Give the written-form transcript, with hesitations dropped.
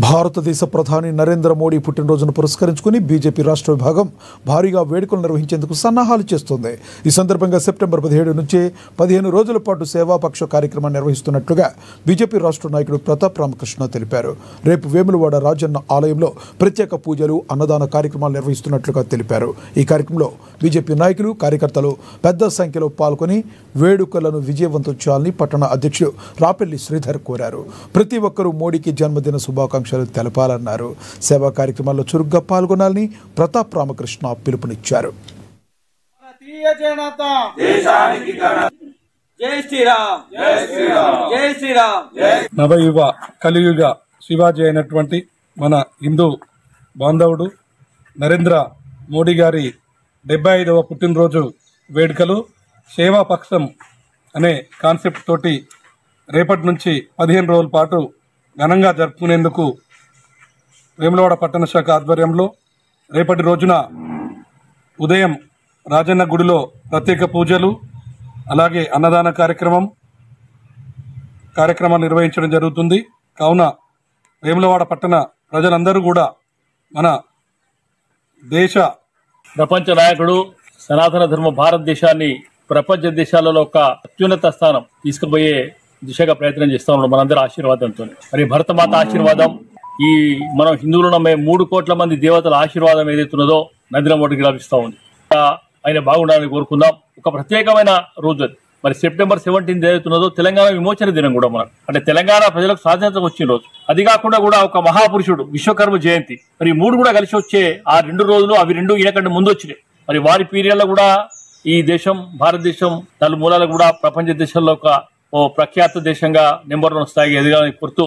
భారతదేశ ప్రధాని నరేంద్ర మోడీ పుట్టినరోజును పురస్కరించుకుని బీజేపీ రాష్ట్ర విభాగం భారీగా వేడుకలు నిర్వహించేందుకు సన్నాహాలు చేస్తోంది. ఈ సందర్భంగా సెప్టెంబర్ 17 నుంచి 15 రోజుల పాటు సేవాపక్ష కార్యక్రమాన్ని నిర్వహిస్తున్నట్లుగా బీజేపీ రాష్ట్ర నాయకుడు ప్రతాప్ రామకృష్ణ తెలిపారు. రేపు వేములవాడ రాజన్న ఆలయంలో ప్రత్యేక పూజలు, అన్నదాన కార్యక్రమాలు నిర్వహిస్తున్నట్లుగా తెలిపారు. ఈ కార్యక్రమంలో బీజేపీ నాయకులు, కార్యకర్తలు పెద్ద సంఖ్యలో పాల్గొని వేడుకలను విజయవంతం చేయాలని పట్టణ అధ్యక్షులు రాపెల్లి శ్రీధర్ కోరారు. ప్రతి ఒక్కరూ మోడీకి జన్మదిన శుభాకాంక్షలు తెలపాలన్నారు. సేవా కార్యక్రమాల్లో చురుగ్గా పాల్గొనాలని ప్రతాప్ రామకృష్ణ పిలుపునిచ్చారు. నవయుగ కలియుగ శివాజీ అయినటువంటి మన హిందూ బాంధవుడు నరేంద్ర మోడీ గారి 75వ పుట్టినరోజు వేడుకలు సేవాపక్షం అనే కాన్సెప్ట్ తోటి రేపటి నుంచి 15 రోజుల పాటు ఘనంగా జరుపుకునేందుకు వేములవాడ పట్టణ శాఖ ఆధ్వర్యంలో రేపటి రోజున ఉదయం రాజన్న గుడిలో ప్రత్యేక పూజలు, అలాగే అన్నదాన కార్యక్రమాలు నిర్వహించడం జరుగుతుంది. కావున వేములవాడ పట్టణ ప్రజలందరూ కూడా మన దేశ ప్రపంచ నాయకుడు, సనాతన ధర్మ భారతదేశాన్ని ప్రపంచ దేశాలలో ఒక అత్యున్నత స్థానం తీసుకుపోయే దిశగా ప్రయత్నం చేస్తా ఉన్నాం మనందరి ఆశీర్వాదంతో. మరి భరతమాత ఆశీర్వాదం, ఈ మనం హిందువులు నమ్మే 3 కోట్ల మంది దేవతల ఆశీర్వాదం ఏదైతున్నదో నరేంద్ర మోడీకి లభిస్తూ ఉంది. ఆయన బాగుండాలని కోరుకుందాం. ఒక ప్రత్యేకమైన రోజు అది. మరి సెప్టెంబర్ 17 ఏదైతున్నదో తెలంగాణ విమోచన దినం కూడా మనకు, అంటే తెలంగాణ ప్రజలకు స్వాతంత్రం వచ్చిన రోజు. అది కాకుండా కూడా ఒక మహాపురుషుడు విశ్వకర్మ జయంతి, మరి 3 కూడా కలిసి వచ్చే ఆ 2 రోజులు, అవి 2 ఈయనకంటే ముందు వచ్చినాయి. మరి వారి పీరియడ్లో కూడా ఈ దేశం, భారతదేశం నలుమూలాలు కూడా ప్రపంచ దేశంలో ఒక ప్రఖ్యాత దేశంగా నెంబర్ 1 స్థాయికి ఎదగాలని కోరుతూ